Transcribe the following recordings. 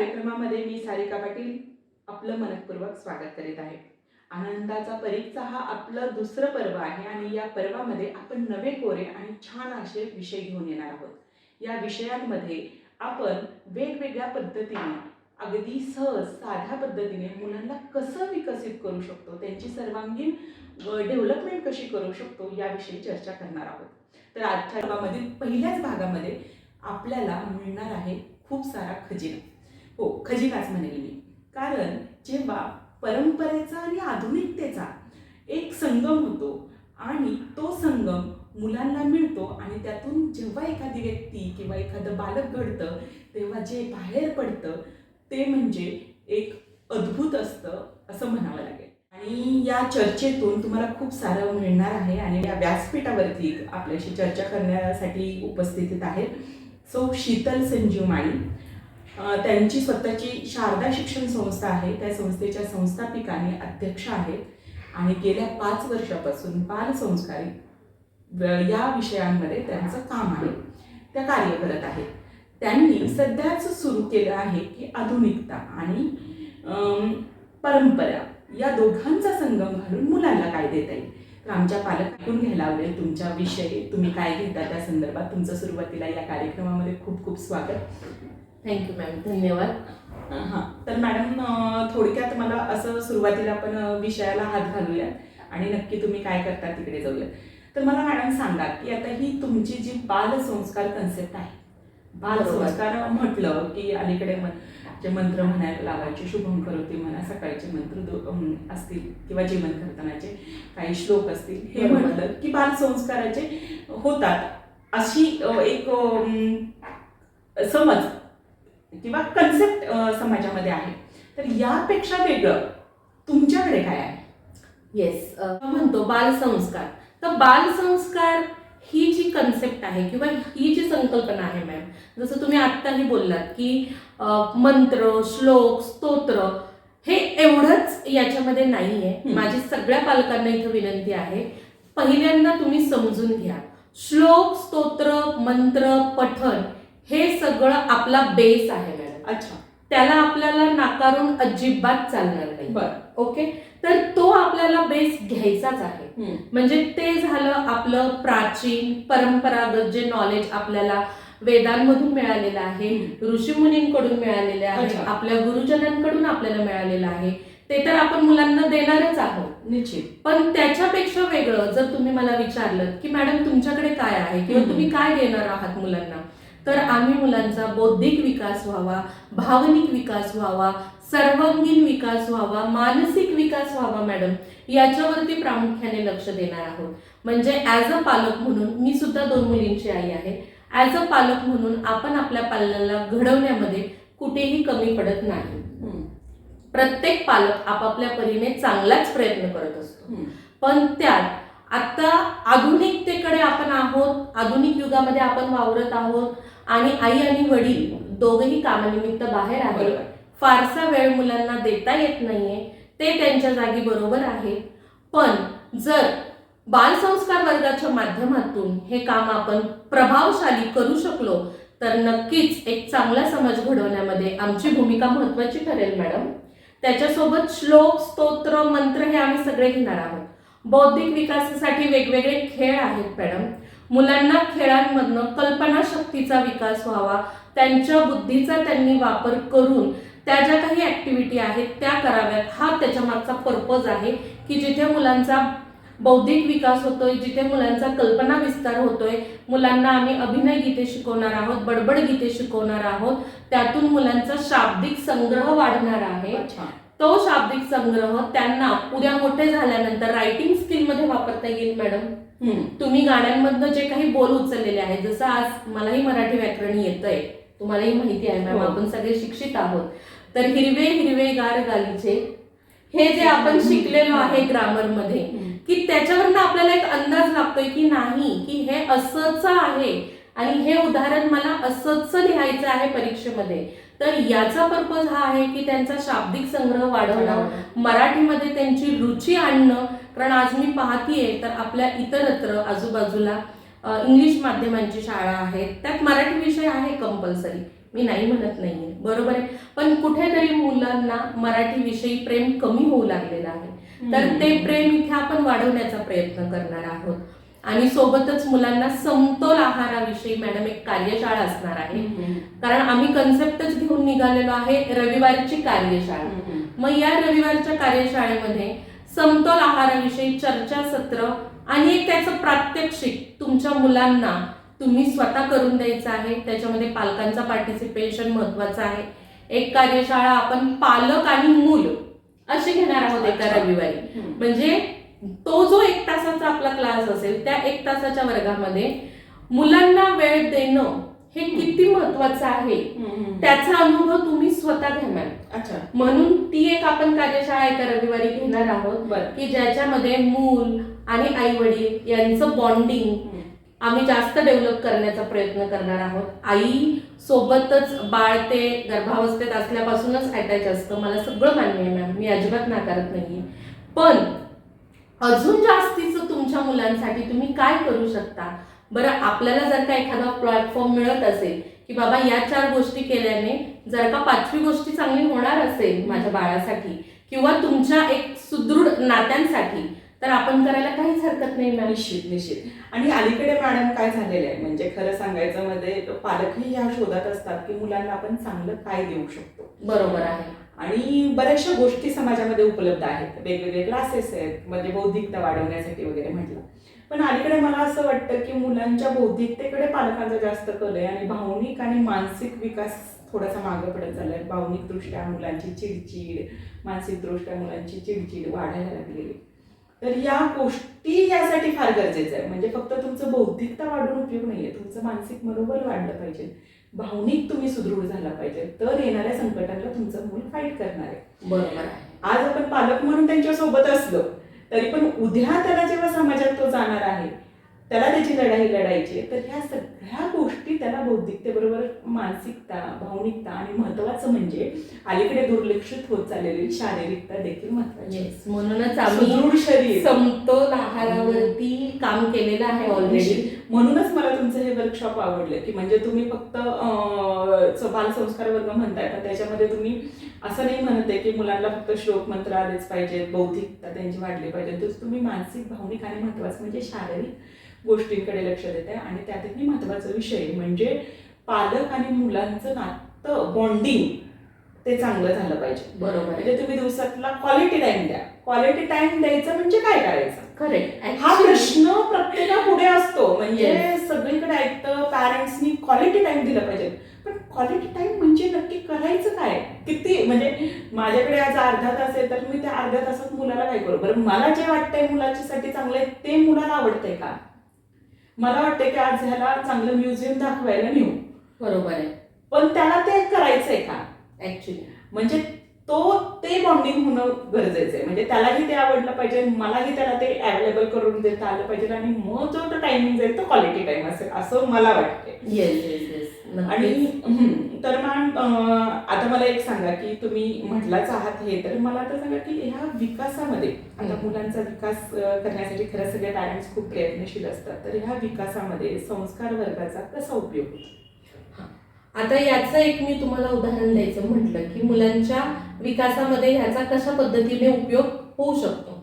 कार्यक्रमामध्ये मी सारिका पाटील आपलं मनपूर्वक स्वागत करीत आहे। आनंदाचा परीक्षा हा आपलं दुसरं पर्व आहे आणि या पर्वामध्ये आपण नवे कोरे आणि छान असे विषय घेऊन येणार आहोत। या विषयांमध्ये आपण वेगवेगळ्या पद्धतीने अगदी सहज साध्या पद्धतीने मुलांना कसं विकसित करू शकतो, त्यांची सर्वांगीण डेव्हलपमेंट कशी करू शकतो याविषयी चर्चा करणार आहोत। तर आजच्या भागामध्ये पहिल्याच भागामध्ये आपल्याला मिळणार आहे खूप सारा खजिना। हो, खजिनाच म्हणेल मी, कारण जेव्हा परंपरेचा आणि आधुनिकतेचा एक संगम होतो आणि तो संगम मुलांना मिळतो आणि त्यातून जेव्हा एखादी व्यक्ती किंवा एखादं बालक घडतं तेव्हा जे बाहेर पडतं ते म्हणजे एक अद्भुत असतं असं म्हणावं लागेल। आणि या चर्चेतून तुम्हाला खूप सारं मिळणार आहे आणि या व्यासपीठावरती आपल्याशी चर्चा करण्यासाठी उपस्थित आहेत सौ शीतल संजीव माळी। त्यांची स्वतःची शारदा शिक्षण संस्था आहे, त्या संस्थेच्या संस्थापिका आणि अध्यक्ष आहेत आणि गेल्या 5 वर्षापासून बालसंस्कारी या विषयांमध्ये त्यांचं काम आहे, त्या कार्य करत आहेत। त्यांनी सध्याच सुरू केलं आहे की आधुनिकता आणि परंपरा या दोघांचा संगम घालून मुलांना काय देता येईल। तर आमच्या पालक ऐकून घ्यायला आवडेल तुमच्या विषय, तुम्ही काय घेता त्या संदर्भात। तुमचं सुरुवातीला या कार्यक्रमामध्ये खूप खूप स्वागत। थँक्यू मॅम, धन्यवाद। हां, तर मॅडम थोडक्यात मला असं सुरुवातीला आपण विषयाला हात घालूया आणि नक्की तुम्ही काय करता तिकडे जाऊया। तर मला मॅडम सांगा की आता ही तुमची जी बालसंस्कार कन्सेप्ट आहे, बालसंस्कार म्हटलं की अलीकडे जे मंत्र म्हणायला लावायचे, शुभम करोती म्हणा, सकाळचे मंत्र असतील किंवा जेवण करतानाचे काही श्लोक असतील, हे म्हटलं की बालसंस्काराचे होतात अशी एक समज किंवा कन्सेप्ट समाजामध्ये आहे। तर यापेक्षा वेगळं तुमच्याकडे काय आहे? येस, म्हणतो बालसंस्कार, तर बालसंस्कार ही जी कन्सेप्ट आहे किंवा ही जी संकल्पना आहे मॅम, जसं तुम्ही आत्ताही बोललात की मंत्र, श्लोक, स्तोत्र हे एवढंच याच्यामध्ये नाहीये। माझी सगळ्या पालकांना इथं विनंती आहे, पहिल्यांदा तुम्ही समजून घ्या, श्लोक, स्तोत्र, मंत्र, पठण हे सगळं आपला बेस आहे मॅडम। अच्छा, त्याला आपल्याला नाकारून अजिबात चालणार नाही। बरं, ओके, तर तो आपल्याला बेस घ्यायचाच आहे। म्हणजे ते झालं आपलं प्राचीन परंपरागत जे नॉलेज आपल्याला वेदांमधून मिळालेलं आहे, ऋषीमुनींकडून मिळालेलं आहे, आपल्या गुरुजनांकडून आपल्याला मिळालेलं आहे, ते तर आपण मुलांना देणारच आहोत निश्चित। पण त्याच्यापेक्षा वेगळं जर तुम्ही मला विचारलं की मॅडम तुमच्याकडे काय आहे किंवा तुम्ही काय देणार आहात मुलांना, तर आम्ही मुलांचा बौद्धिक विकास व्हावा, भावनिक विकास व्हावा, सर्वांगीण विकास व्हावा, मानसिक विकास व्हावा मॅडम, याच्यावरती प्रामुख्याने लक्ष देणार आहोत। म्हणजे ॲज अ पालक म्हणून, मी सुद्धा 2 मुलींची आई आहे, ॲज अ पालक म्हणून आपण आपल्या पाल्याला घडवण्यामध्ये कुठेही कमी पडत नाही। प्रत्येक पालक आपापल्या परीने चांगलाच प्रयत्न करत असतो, पण त्यात आता आधुनिकतेकडे आपण आहोत, आधुनिक युगामध्ये आपण वावरत आहोत आणि आई आणि वडील दोघेही कामानिमित्त बाहेर आहेत, फारसा वेळ मुलांना देता येत नाहीये, ते त्यांच्या जागी बरोबर आहे। पण जर बालसंस्कार वर्गाच्या माध्यमातून हे काम आपण प्रभावशाली करू शकलो तर नक्कीच एक चांगला समाज घडवण्यामध्ये आमची भूमिका महत्त्वाची ठरेल मॅडम। त्याच्यासोबत श्लोक, स्तोत्र, मंत्र हे आम्ही सगळे घेणार आहोत। बौद्धिक विकासासाठी वेगवेगळे खेळ आहेत मॅडम, मुलांना खेळांमधनं कल्पनाशक्तीचा विकास व्हावा, त्यांच्या बुद्धीचा त्यांनी वापर करून त्या ज्या काही ऍक्टिव्हिटी आहेत त्या कराव्यात, हा त्याच्या मागचा पर्पज आहे की जिथे मुलांचा बौद्धिक विकास होतोय, जिथे मुलांचा कल्पना विस्तार होतोय, मुलांना आम्ही अभिनय गीते शिकवणार आहोत, बडबड गीते शिकवणार आहोत, त्यातून मुलांचा शाब्दिक संग्रह वाढणार आहे। तो शाब्दिक संग्रह त्यांना उद्या मोठे झाल्यानंतर रायटिंग स्किल मध्ये वापरता येईल मॅडम। तुम्ही गाण्यांमधनं जे काही बोल उचललेले आहेत, जसं आज मलाही मराठी व्याकरण येतंय, तुम्हालाही माहिती आहे मॅम, आपण सगळे शिक्षित आहोत, तर हिरवे हिरवे गार गालीचे हे जे आपण शिकलेलो आहे ग्रामर मध्ये, की त्याच्यावरनं आपल्याला एक अंदाज लागतोय की नाही की हे असंच आहे आणि हे उदाहरण मला असंच लिहायचं आहे परीक्षेमध्ये। तर याचा पर्पज हा आहे की त्यांचा शाब्दिक संग्रह वाढवणं, मराठीमध्ये त्यांची रुची आणणं। कारण आज मी पाहतीये तर आपल्या इतरत्र आजूबाजूला इंग्लिश माध्यमांची शाळा आहेत, त्यात मराठी विषय आहे कंपल्सरी, मी नाही म्हणत नाहीये, बरोबर आहे. पण कुठेतरी मुलांना मराठी विषयी प्रेम कमी होऊ लागलेलं आहे. तर ते प्रेम इथे आपण वाढवण्याचा प्रयत्न करणार आहोत. आणि सोबतच मुलांना समतोल आहाराविषयी मॅडम एक कार्यशाळा असणार आहे. कारण आम्ही कन्सेप्टच घेऊन निघालेलो आहे रविवारची कार्यशाळा. मग या रविवारच्या कार्यशाळेमध्ये समतोल आहाराविषयी चर्चासत्र आणि एक त्याचं प्रात्यक्षिक तुमच्या मुलांना तुम्ही स्वतः करून द्यायचं आहे. त्याच्यामध्ये पालकांचा पार्टिसिपेशन महत्वाचं आहे. एक कार्यशाळा आपण पालक आणि मूल अशी घेणार आहोत एका रविवारी. म्हणजे तो जो 1 तासाचा आपला क्लास असेल त्या 1 तासाच्या वर्गामध्ये मुलांना वेळ देणं हे किती महत्वाचं आहे त्याचा अनुभव तुम्ही स्वतः घेणार. अच्छा. म्हणून ती एक आपण कार्यशाळा एका रविवारी घेणार आहोत की ज्याच्यामध्ये मूल आणि आई वडील यांचं बॉन्डिंग आम्ही जास्त डेव्हलप करण्याचा प्रयत्न करणार आहोत. आई सोबतच बाळ ते गर्भावस्थेत असल्यापासूनच अटॅच असतं, मला सगळं मान्य आहे मॅम, मी अजिबात नाकारत नाहीये. पण अजून जास्तीचं तुमच्या मुलांसाठी तुम्ही काय करू शकता बरं. आपल्याला जर का एखादा प्लॅटफॉर्म मिळत असेल की बाबा या 4 गोष्टी केल्याने जर का 5वी गोष्टी चांगली होणार असेल माझ्या बाळासाठी किंवा तुमच्या एक सुदृढ नात्यांसाठी, तर आपण करायला काहीच हरकत नाही मॅम. निश्चित. आणि अलीकडे मॅडम काय झालेलं आहे म्हणजे खरं सांगायचं मध्ये पालकही या शोधात असतात की मुलांना आपण चांगलं काय देऊ शकतो. बरोबर आहे. आणि बऱ्याचशा गोष्टी समाजामध्ये उपलब्ध आहेत, वेगवेगळे क्लासेस आहेत म्हणजे बौद्धिकता वाढवण्यासाठी वगैरे म्हटलं. पण अलीकडे मला असं वाटतं की मुलांच्या बौद्धिकतेकडे पालकांचा जास्त कल आहे आणि भावनिक आणि मानसिक विकास थोडासा मागे पडत चाललाय. भावनिकदृष्ट्या मुलांची चिडचिड, मानसिकदृष्ट्या मुलांची चिडचिड वाढायला लागलेली. तर या गोष्टी यासाठी फार गरजेचं आहे. म्हणजे फक्त तुमचं बौद्धिकता वाढवून उपयोग नाहीये, तुमचं मानसिक मनोबल वाढलं पाहिजे, भावनिक तुम्ही सुदृढ झाला पाहिजे, तर येणाऱ्या संकटांना तुमचं मूल फाईट करणार आहे. बरोबर आहे. आज आपण पालक म्हणून त्यांच्या सोबत असलो तरी पण उद्या त्याला जेव्हा समाजात तो जाणार आहे त्याला त्याची लढाई लढायची आहे. तर ह्या सगळ्या गोष्टी त्याला बौद्धिकतेबरोबर मानसिकता, भावनिकता आणि महत्वाचं म्हणजे अलीकडे दुर्लक्षित होत चाललेली शारीरिकता देखील महत्वाची. म्हणूनच सुदृढ आम्ही शरीर, समतोल आहारावरती काम केलेलं आहे ऑलरेडी. म्हणूनच मला तुमचं हे वर्कशॉप आवडलं की म्हणजे तुम्ही फक्त बालसंस्कार वर्ग म्हणताय पण त्याच्यामध्ये तुम्ही असं नाही म्हणत आहे की मुलांना फक्त श्लोक मंत्र आलेच पाहिजेत, बौद्धिकता त्यांची वाढली पाहिजे, तर तुम्ही मानसिक, भावनिक आणि महत्वाचं म्हणजे शारीरिक गोष्टींकडे लक्ष देत आहे. आणि त्यातही महत्वाचा विषय म्हणजे पालक आणि मुलांचं नातं, बॉन्डिंग ते चांगलं झालं पाहिजे. बरोबर. म्हणजे तुम्ही दिवसातला क्वालिटी टाइम द्या. क्वालिटी टाइम द्यायचं म्हणजे काय करायचं, करेक्ट, हा प्रश्न प्रत्येकापुढे असतो. म्हणजे सगळीकडे ऐकतं पॅरेंट्सनी क्वालिटी टाइम दिला पाहिजे, पण क्वालिटी टाइम म्हणजे नक्की करायचं काय, किती. म्हणजे माझ्याकडे आज अर्धा तास आहे तर मी त्या अर्ध्या तासात मुलाला काय करू. बरं, मला जे वाटतंय मुलाच्यासाठी चांगलं आहे ते मुलाला आवडतंय का. मला वाटतंय की आज ह्याला चांगलं म्युझियम दाखवायला नेऊ, बरोबर आहे, पण त्याला ते करायचंय का ऍक्च्युली. म्हणजे ते बॉन्डिंग होणं गरजेचं आहे. म्हणजे त्यालाही ते आवडलं पाहिजे, मलाही त्याला ते अवेलेबल करून देता आलं पाहिजे आणि मग जो तो टायमिंग जाईल तो क्वालिटी टाइम असेल असं मला वाटते. Yes yes yes. आणि तर मॅम आता मला एक सांगा की तुम्ही म्हटलाच आहात हे, तर मला आता सांगा की ह्या विकासामध्ये आता मुलांचा विकास करण्यासाठी खरंच सगळे पॅरेंट्स खूप प्रयत्नशील असतात, तर ह्या विकासामध्ये संस्कार वर्गाचा कसा उपयोग होतो. आता याचं एक मी तुम्हाला उदाहरण द्यायचं म्हटलं की मुलांच्या विकासामध्ये ह्याचा कशा पद्धतीने उपयोग होऊ शकतो.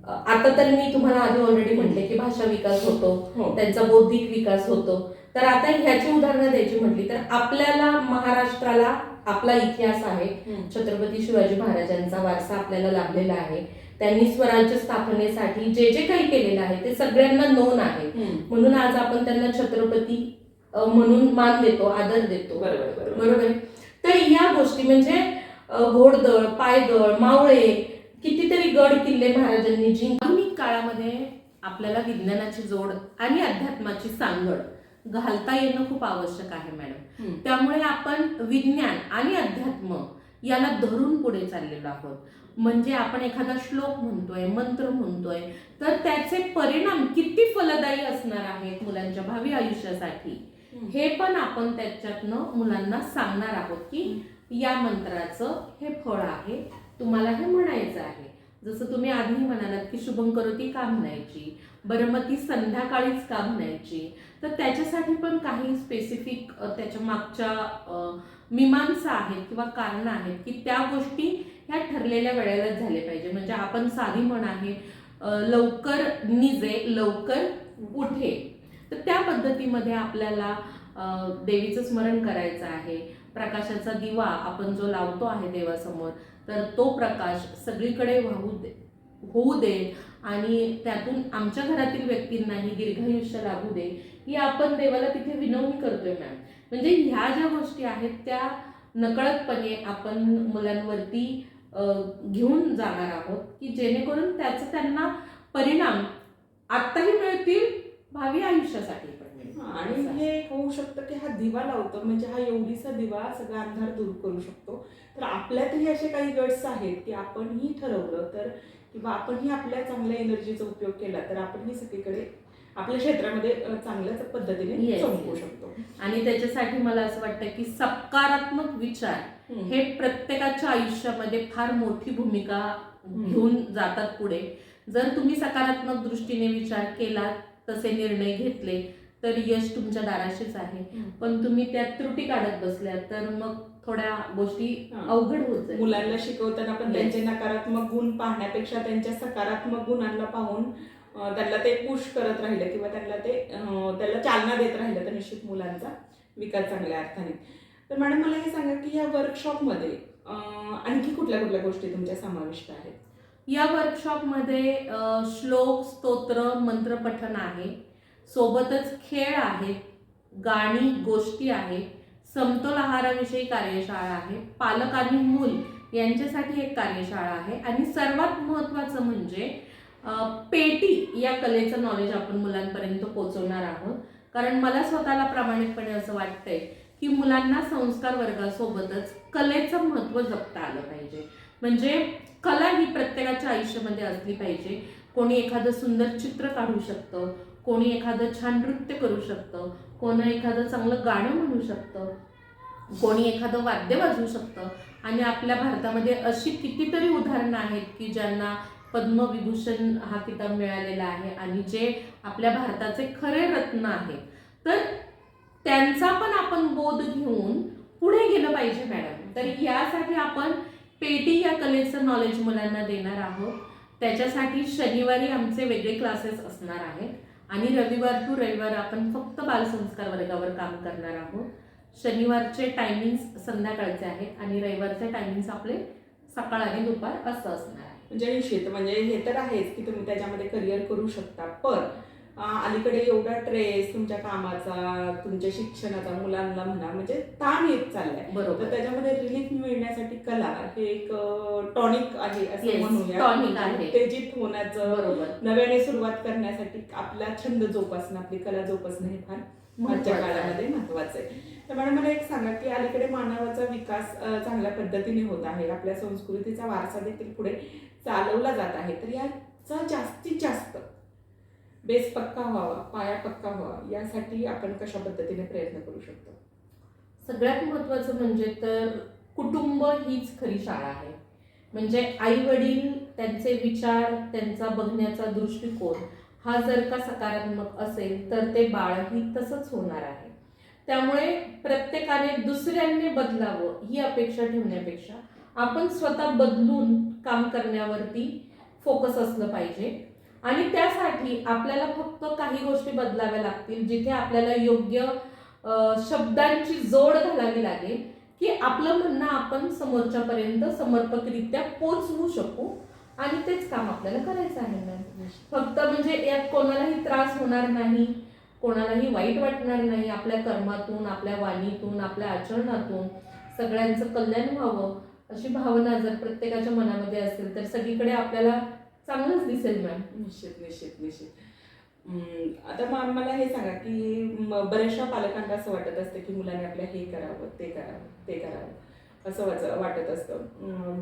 आता तर मी तुम्हाला आधी ऑलरेडी म्हटले की भाषा विकास होतो, त्यांचा बौद्धिक विकास होतो. तर आता ह्याची उदाहरणं द्यायची म्हटली तर आपल्याला महाराष्ट्राला आपला इतिहास आहे, छत्रपती शिवाजी महाराजांचा वारसा आपल्याला लाभलेला आहे. त्यांनी स्वराज्य स्थापनेसाठी जे जे काही केलेलं आहे ते सगळ्यांना नोंद आहे. म्हणून आज आपण त्यांना छत्रपती म्हणून मान देतो, आदर देतो. बरोबर. तर या गोष्टी म्हणजे घोडदळ, पायदळ, मावळे, कितीतरी गड किल्ले महाराजांनी आधुनिक काळामध्ये आपल्याला विज्ञानाची जोड आणि अध्यात्माची सांगड घालता येणं खूप आवश्यक आहे मॅडम. त्यामुळे आपण विज्ञान आणि अध्यात्म याला धरून पुढे चाललेलो आहोत. म्हणजे आपण एखादा श्लोक म्हणतोय, मंत्र म्हणतोय, तर त्याचे परिणाम किती फलदायी असणार आहेत मुलांच्या भावी आयुष्यासाठी हे पण आपण त्याच्यातनं मुलांना सांगणार आहोत की या मंत्राचं हे फळ आहे, तुम्हाला हे म्हणायचं आहे. जसं तुम्ही आधी म्हणालात की शुभं करोती का म्हणायची, बरं मग ती संध्याकाळीच का म्हणायची? तर त्याच्यासाठी पण काही स्पेसिफिक त्याच्या मागच्या मीमांसा आहेत किंवा कारणं आहेत की त्या गोष्टी ह्या ठरलेल्या वेळेलाच झाल्या पाहिजे. म्हणजे आपण साधी म्हण आहे लवकर निजे लवकर उठे. तर त्या पद्धतीमध्ये आपल्याला देवीचं स्मरण करायचं आहे. प्रकाशाचा दिवा आपण जो लावतो आहे देवासमोर, तर तो प्रकाश सगळीकडे होऊ दे आणि त्यातून आमच्या घरातील व्यक्तींनाही दीर्घायुष्य लाभू दे, ही आपण देवाला तिथे विनवणी करतोय मॅम. म्हणजे ह्या ज्या गोष्टी आहेत त्या नकळतपणे आपण मुलांवरती घेऊन जाणार आहोत की जेणेकरून त्याचा त्यांना परिणाम आत्ताही मिळतील, भावी आयुष्यासाठी पण मिळतील. आणि हे एक होऊ शकतं की हा दिवा लावतो म्हणजे हा एवढीसा दिवा सगळा अंधार दूर करू शकतो. तर आपल्यातही असे काही गट्स आहेत की आपणही ठरवलं तर किंवा आपणही आपल्या चांगल्या एनर्जीचा उपयोग केला तर आपणही सगळीकडे आपल्या क्षेत्रामध्ये चांगल्याच पद्धतीने Yes, चमकू yes. शकतो. आणि त्याच्यासाठी मला असं वाटतं की सकारात्मक विचार हे प्रत्येकाच्या आयुष्यामध्ये फार मोठी भूमिका घेऊन जातात पुढे. जर तुम्ही सकारात्मक दृष्टीने विचार केला, तसे निर्णय घेतले, तर यश तुमच्या दाराशीच आहे. पण तुम्ही त्यात त्रुटी काढत बसल्या तर मग थोड्या गोष्टी अवघड होत जाईल. मुलांना शिकवताना पण त्यांचे नकारात्मक गुण पाहण्यापेक्षा त्यांच्या सकारात्मक गुणांना पाहून त्यांना ते पुश करत राहिलं किंवा त्याला चालना देत राहिलं तर निश्चित मुलांचा विकास चांगल्या अर्थाने. तर मॅडम मला हे सांगा की या वर्कशॉपमध्ये आणखी कुठल्या कुठल्या गोष्टी तुमच्या समाविष्ट आहेत? या वर्कशॉपमध्ये श्लोक, स्तोत्र, मंत्रपठन आहे. सोबतच खेळ आहेत, गाणी, गोष्टी आहे, समतोल आहाराविषयी कार्यशाळा आहे, पालक आणि मूल यांच्यासाठी एक कार्यशाळा आहे आणि सर्वात महत्त्वाचं म्हणजे पेटी या कलेचं नॉलेज आपण मुलांपर्यंत पोहोचवणार आहोत. कारण मला स्वतःला प्रामाणिकपणे असं वाटतंय की मुलांना संस्कार वर्गासोबतच कलेचं महत्त्व जपता आलं पाहिजे. म्हणजे कला ही प्रत्येकाच्या आयुष्यामध्ये असली पाहिजे. कोणी एखादं सुंदर चित्र काढू शकतं, कोणी एखादं छान नृत्य करू शकतं, कोणी एखादं चांगलं गाणं म्हणू शकतं, कोणी एखादं वाद्य वाजवू शकतं. आणि आपल्या भारतामध्ये अशी कितीतरी उदाहरणं आहेत की ज्यांना पद्मविभूषण हा किताब मिळालेला आहे आणि जे आपल्या भारताचे खरे रत्न आहेत. तर त्यांचा पण आपण बोध घेऊन पुढे गेलं पाहिजे मॅडम. तर यासाठी आपण पेटी या कलेचं नॉलेज मुलांना देणार आहोत. त्याच्यासाठी शनिवारी आमचे वेगळे क्लासेस असणार आहेत आणि रविवार टू रविवार आपण फक्त बालसंस्कार वर्गावर काम करणार आहोत. शनिवारचे टायमिंग्स संध्याकाळचे आहेत आणि रविवारचे टायमिंग्स आपले सकाळ आणि दुपार असं असणार आहे. म्हणजे निश्चित म्हणजे हे तर आहेच की तुम्ही त्याच्यामध्ये करिअर करू शकता, पण अलीकडे एवढा ट्रेस तुमच्या कामाचा, तुमच्या शिक्षणाचा, मुलांना म्हणा म्हणजे ताण येत चाललाय. बरोबर. तर त्याच्यामध्ये रिलीफ मिळण्यासाठी कला हे एक टॉनिक आहे असं Yes, म्हणूया. tonic आहे. उत्तेजित होण्याचं, बरोबर. नव्याने सुरुवात करण्यासाठी आपला छंद जोपासणं, आपली कला जोपासणं हे फार आजच्या काळामध्ये महत्वाचं आहे. तर मॅडम मला एक सांगा की अलीकडे मानवाचा विकास चांगल्या पद्धतीने होत आहे, आपल्या संस्कृतीचा वारसा देखील पुढे चालवला जात आहे. तर याचा जास्तीत जास्त बेस पक्का व्हावा, पाया पक्का व्हावा यासाठी आपण कशा पद्धतीने प्रयत्न करू शकतो? सगळ्यात महत्त्वाचं म्हणजे तर कुटुंब हीच खरी शाळा आहे. म्हणजे आई वडील, त्यांचे विचार, त्यांचा बघण्याचा दृष्टिकोन हा जर का सकारात्मक असेल तर ते बाळही तसंच होणार आहे. त्यामुळे प्रत्येकाने दुसऱ्यांनी बदलावं ही अपेक्षा ठेवण्यापेक्षा आपण स्वतः बदलून काम करण्यावरती फोकस असलं पाहिजे. आणि त्यासाठी आपल्याला फक्त काही गोष्टी बदलाव्या लागतील, जिथे आपल्याला योग्य शब्दांची जोड घालावी लागेल की आपलं म्हणणं आपण समोरच्यापर्यंत समर्पकरित्या पोचवू शकू. आणि तेच काम आपल्याला करायचं आहे मॅम. फक्त म्हणजे यात कोणालाही त्रास होणार नाही, कोणालाही वाईट वाटणार नाही. आपल्या कर्मातून, आपल्या वाणीतून, आपल्या आचरणातून सगळ्यांचं कल्याण व्हावं अशी भावना जर प्रत्येकाच्या मनामध्ये असेल तर सगळीकडे आपल्याला चांगलंच दिसेल मॅम. निश्चित निश्चित निश्चित. आता मला हे सांगा की बऱ्याचशा पालकांना असं वाटत असतं की मुलांनी आपल्या हे करावं, ते करावं, ते करावं असं वाटत असतं.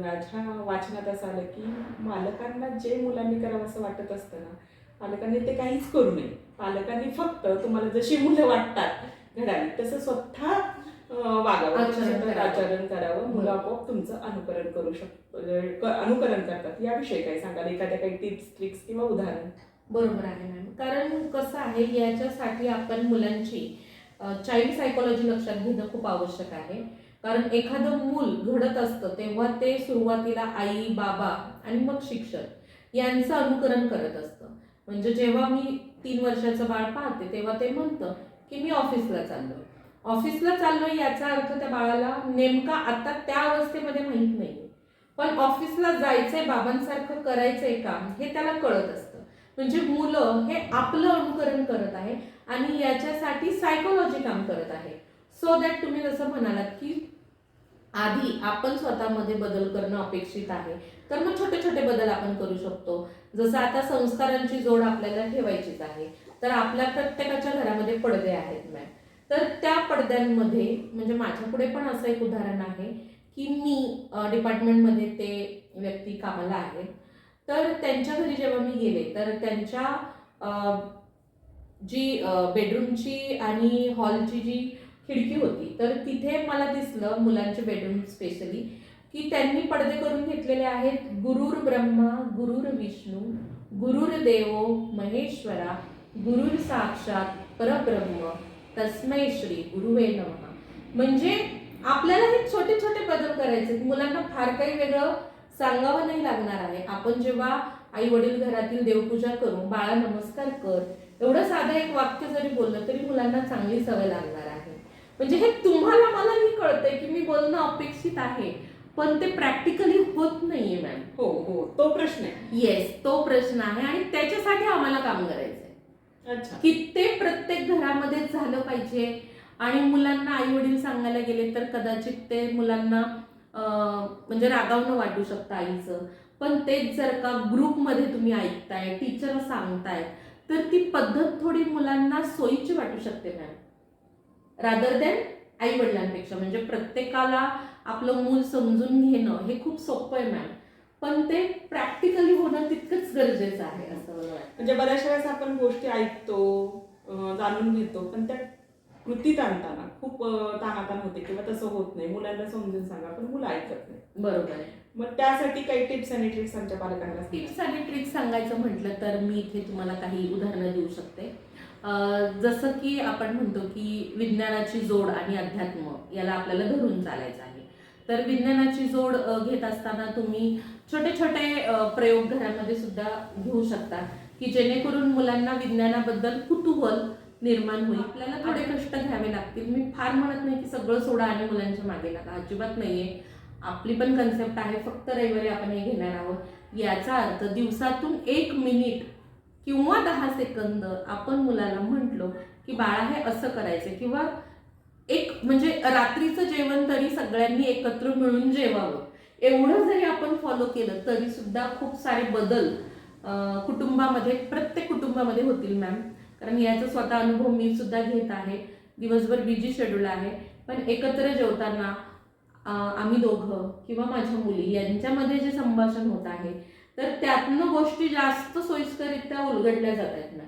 माझ्या वाचनात असं आलं की पालकांना जे मुलांनी करावं असं वाटत असतं ना, पालकांनी ते काहीच करू नये. पालकांनी फक्त तुम्हाला जशी मुलं वाटतात घडावी तसं स्वतः वागावं, आचरण करावं. मुलं आपोआप तुमचं अनुकरण करू अनुकरण करतात. याविषयी काय सांगाल? एखाद्या काही टिप्स, ट्रिक्स किंवा उदाहरण? बरोबर आहे मॅम. कारण कसं आहे, याच्यासाठी आपण मुलांची चाइल्ड सायकोलॉजी लक्षात घेणं खूप आवश्यक आहे. कारण एखादं मूल घडत असतं तेव्हा ते सुरुवातीला आई, बाबा आणि मग शिक्षक यांचं अनुकरण करत असतं. म्हणजे जेव्हा मी 3 वर्षाचं बाळ पाहते तेव्हा ते म्हणतं की मी ऑफिसला चाललोय. ऑफिसला चाललोय याचा अर्थ त्या बाळाला नेमका आता त्या अवस्थेमध्ये माहीत नाहीये. पण ऑफिसला जायचंय, बाबांसारखं करायचंय काम हे त्याला कळत असतं. म्हणजे मुलं हे आपलं अनुकरण करत आहे आणि याच्यासाठी सायकोलॉजी काम करत आहे. सो दॅट तुम्ही जसं म्हणालात की आधी आपण स्वतःमध्ये बदल करणं अपेक्षित आहे, तर मग छोटे छोटे बदल आपण करू शकतो. जसं आता संस्कारांची जोड आपल्याला ठेवायचीच आहे, तर आपल्या प्रत्येकाच्या घरामध्ये पडदे आहेत मॅम. तर त्या पडद्यांमध्ये म्हणजे माझ्यापुढे पण असं एक उदाहरण आहे की मी डिपार्टमेंटमध्ये ते व्यक्ती कामाला आहेत. तर त्यांच्या घरी जेव्हा मी गेले तर त्यांच्या जी बेडरूमची आणि हॉलची जी खिडकी होती, तर तिथे मला दिसलं मुलांचे बेडरूम स्पेशली की त्यांनी पडदे करून घेतलेले आहेत, गुरुर ब्रह्मा गुरुर विष्णू गुरुर देवो महेश्वरा गुरुर साक्षात परब्रह्म तस्मै श्री गुरुवे नमः. म्हणजे आपल्याला हे छोटे छोटे बदल करायचे, मुलांना फार काही वेगळं सांगावं नाही लागणार आहे. आपण जेव्हा आई वडील घरातील देवपूजा करू, बाळा नमस्कार कर, एवढं साधं एक वाक्य जरी बोललं तरी मुलांना चांगली सवय लागणार आहे. म्हणजे हे तुम्हाला मलाही कळतंय की मी बोलणं अपेक्षित आहे, पण ते प्रॅक्टिकली होत नाहीये मॅम. हो हो, तो प्रश्न आहे. येस, तो प्रश्न आहे आणि त्याच्यासाठी आम्हाला काम करायचंय. अच्छा. की ते प्रत्येक घरामध्ये झालं पाहिजे. आणि मुलांना आई वडील सांगायला गेले तर कदाचित ते मुलांना म्हणजे रागावणं वाटू शकतं आईचं. पण तेच जर का ग्रुपमध्ये तुम्ही ऐकताय, टीचर सांगताय, तर ती पद्धत थोडी मुलांना सोयीची वाटू शकते मॅम, रादर दॅन आई वडिलांपेक्षा. म्हणजे प्रत्येकाला आपलं मूल समजून घेणं हे खूप सोपं आहे मॅम, पण ते प्रॅक्टिकली होणं तितकंच गरजेचं आहे असं मला वाटतं. म्हणजे बऱ्याच वेळेस आपण गोष्टी ऐकतो, जाणून घेतो, पण त्या कृतीत आणताना खूप ताणाताण होते किंवा तसं होत नाही. मुलांना समजून सांगा पण मुलं ऐकत नाही. बरोबर आहे. मग त्यासाठी काही टिप्स आणि ट्रिक्स आमच्या पालकांना सांगा. टिप्स आणि ट्रिक्स सांगायचं म्हटलं तर मी इथे तुम्हाला काही उदाहरणं देऊ शकते. जसं की आपण म्हणतो की विज्ञानाची जोड आणि अध्यात्म याला आपल्याला धरून चालायचं आहे. तर विज्ञानाची जोड घेत असताना तुम्ही छोटे छोटे प्रयोग घरामध्ये सुद्धा घेऊ शकता की जेणेकरून मुलांना विज्ञानाबद्दल कुतूहल निर्माण होईल. आपल्याला थोडे कष्ट घ्यावे लागतील. मी फार म्हणत नाही की सगळं सोडा आणि मुलांच्या मागे लागा, अजिबात नाहीये. आपली पण कन्सेप्ट आहे फक्त रविवारी आपण हे घेणार आहोत. याचा अर्थ दिवसातून 1 मिनिट किंवा 10 सेकंद आपण मुलाला म्हटलो की बाळा हे असं करायचं, किंवा एक म्हणजे रात्रीचं जेवण तरी सगळ्यांनी एकत्र मिळून जेवावं, एवढं जरी आपण फॉलो केलं तरी सुद्धा खूप सारे बदल कुटुंबामध्ये, प्रत्येक कुटुंबामध्ये होतील मॅम. कारण याचा स्वतः अनुभव मी सुद्धा घेत आहे. दिवसभर बिझी शेड्यूल आहे, पण एकत्र जेवताना आम्ही दोघं किंवा माझ्या मुली यांच्यामध्ये जे संभाषण होत आहे, तर त्यातनं गोष्टी जास्त सोयीस्कररित्या उलगडल्या जात आहेत ना.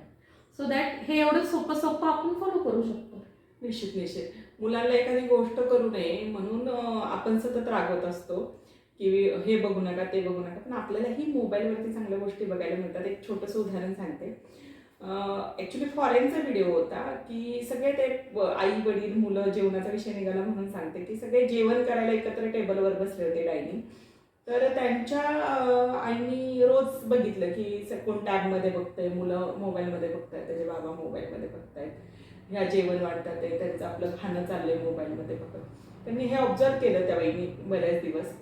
सो दॅट हे एवढं सोपं सोपं आपण फॉलो करू शकतो. निश्चित निश्चित. मुलांना एखादी गोष्ट करू नये म्हणून आपण सतत रागवत असतो की हे बघू नका, ते बघू नका, पण आपल्यालाही मोबाईलवरती चांगल्या गोष्टी बघायला मिळतात. एक छोटंसं उदाहरण सांगते. ॲक्च्युली फॉरेनचा व्हिडिओ होता की सगळे ते आई वडील मुलं, जेवणाचा विषय निघाला म्हणून सांगते की सगळे जेवण करायला एकत्र टेबलवर बसले होते डायनिंग. तर त्यांच्या आईनी रोज बघितलं की कोण टॅबमध्ये बघतंय, मुलं मोबाईलमध्ये बघतायत, त्याचे बाबा मोबाईलमध्ये बघतायत, ह्या जेवण वाढतात आहे, त्यांचं आपलं खाणं चाललंय मोबाईलमध्ये बघत. त्यांनी हे ऑब्झर्व केलं त्या बाईनी बऱ्याच दिवस.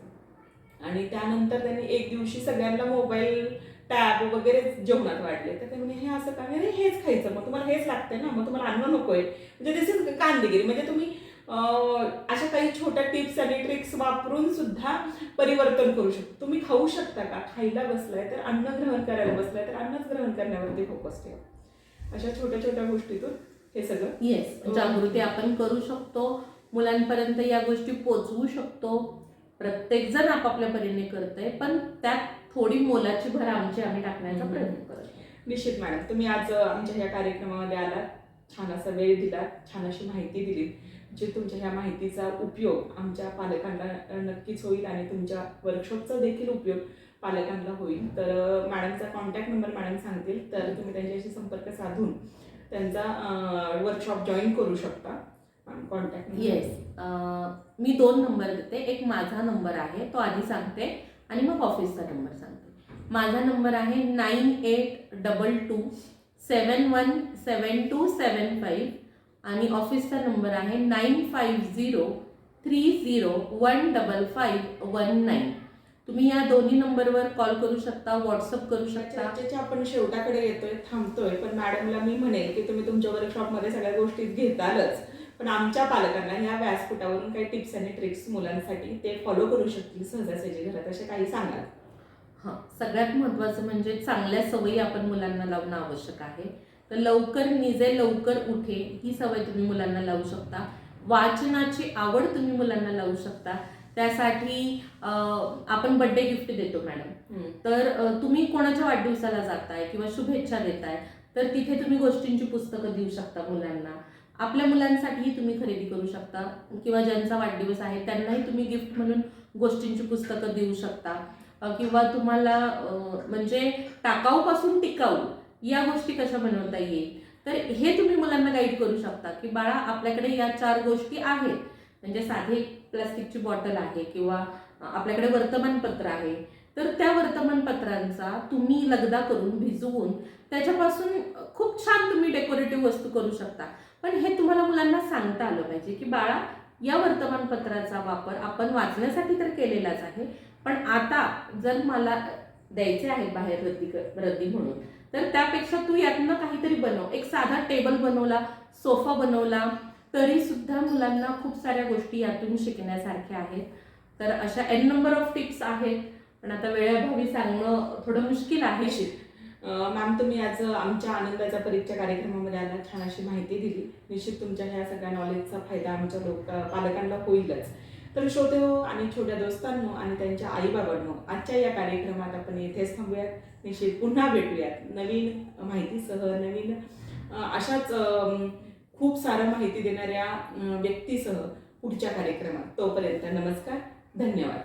आणि त्यानंतर त्यांनी एक दिवशी सगळ्यांना मोबाईल, टॅब वगैरे जेवणात वाढले. तर ते म्हणे हे असं का, अरे हेच खायचं, मग तुम्हाला हेच लागतंय ना, मग तुम्हाला अन्न नकोय. म्हणजे दिस इज कांदेगिरी. म्हणजे तुम्ही अशा काही छोट्या टिप्स आणि ट्रिक्स वापरून सुद्धा परिवर्तन करू शकतो. तुम्ही खाऊ शकता का, खायला बसलाय तर अन्न ग्रहण करायला बसलाय तर अन्नच ग्रहण करण्यावरती फोकस ठेवा. अशा छोट्या छोट्या गोष्टीतून हे सगळं येस, जागृती आपण करू शकतो, मुलांपर्यंत या गोष्टी पोचवू शकतो. प्रत्येक जण आपापल्या परीने करतंय, पण त्यात थोडी मोलाची भर आम्ही टाकण्याचा प्रयत्न करतो. निश्चित मॅडम, तुम्ही आज आमच्या ह्या कार्यक्रमामध्ये आलात, छान असा वेळ दिला, छान अशी माहिती दिली. जे तुमच्या ह्या माहितीचा उपयोग आमच्या पालकांना नक्कीच होईल आणि तुमच्या वर्कशॉपचा देखील उपयोग पालकांना होईल. तर मॅडमचा कॉन्टॅक्ट नंबर मॅडम सांगतील, तर तुम्ही त्यांच्याशी संपर्क साधून त्यांचा वर्कशॉप जॉईन करू शकता. कॉन्टॅक्ट येस, मी 2 नंबर देते. एक माझा नंबर आहे, तो आधी सांगते आणि मग ऑफिसचा नंबर सांगते. माझा नंबर आहे 9822717275 आणि ऑफिसचा नंबर आहे 9503015519. तुम्ही या दोन्ही नंबरवर कॉल करू शकता, व्हॉट्सअप करू शकता. चर्चेच्या आपण शेवटाकडे येतोय, थांबतोय, पण मॅडमला मी म्हणेल की तुम्ही तुमच्या वर्कशॉपमध्ये सगळ्या गोष्टी घेतालच, पण आमच्या पालकांना ह्या व्यासपीठावरून काही टिप्स आणि ट्रिक्स मुलांसाठी ते फॉलो करू शकतील सहजासहजी घरात, असे काही सांगाल? हां, सगळ्यात महत्त्वाचं म्हणजे चांगल्या सवयी आपण मुलांना लावणं आवश्यक आहे. तर लवकर निजे लवकर उठे ही सवय तुम्ही मुलांना लावू शकता. वाचनाची आवड तुम्ही मुलांना लावू शकता. त्यासाठी आपण बर्थडे गिफ्ट देतो मॅडम. तर तुम्ही कोणाच्या वाढदिवसाला जाताय किंवा शुभेच्छा देताय, तर तिथे तुम्ही गोष्टींची पुस्तकं देऊ शकता मुलांना. आपल्या मुलांसाठीही तुम्ही खरेदी करू शकता किंवा ज्यांचा वाढदिवस आहे त्यांनाही तुम्ही गिफ्ट म्हणून गोष्टींची पुस्तकं देऊ शकता. किंवा तुम्हाला म्हणजे टाकाऊपासून टिकाऊ या गोष्टी कशा बनवता येईल, तर हे तुम्ही मुलांना गाईड करू शकता की बाळा आपल्याकडे या 4 गोष्टी आहेत. म्हणजे साधी प्लास्टिकची बॉटल आहे किंवा आपल्याकडे वर्तमानपत्र आहे, तर त्या वर्तमानपत्रांचा तुम्ही लगदा करून भिजवून त्याच्यापासून खूप छान तुम्ही डेकोरेटिव्ह वस्तू करू शकता. पण हे तुम्हाला मुलांना सांगता आलं पाहिजे की बाळा या वर्तमानपत्राचा वापर आपण वाचण्यासाठी तर केलेलाच आहे, पण आता जर मला द्यायचे आहे बाहेर रद्दी म्हणून, तर त्यापेक्षा तू यातनं काहीतरी बनव. एक साधा टेबल बनवला, सोफा बनवला, तरी सुद्धा मुलांना खूप साऱ्या गोष्टी यातून शिकण्यासारख्या आहेत. तर अशा एन नंबर ऑफ टिप्स आहेत, पण आता वेळेअभावी सांगणं थोडं मुश्किल आहे. मॅम, तुम्ही आज आमच्या आनंदाचा परीक्षा कार्यक्रमामध्ये आला, छान अशी माहिती दिली. निश्चित तुमच्या ह्या सगळ्या नॉलेजचा फायदा आमच्या पालकांना होईलच. तर श्रोते हो आणि छोट्या दोस्तांनो आणि त्यांच्या आईबाबांनो, आजच्या या कार्यक्रमात आपण इथेच थांबूयात. निश्चित पुन्हा भेटूयात नवीन माहितीसह, नवीन अशाच खूप सारं माहिती देणाऱ्या व्यक्तीसह पुढच्या कार्यक्रमात. तोपर्यंत नमस्कार, धन्यवाद.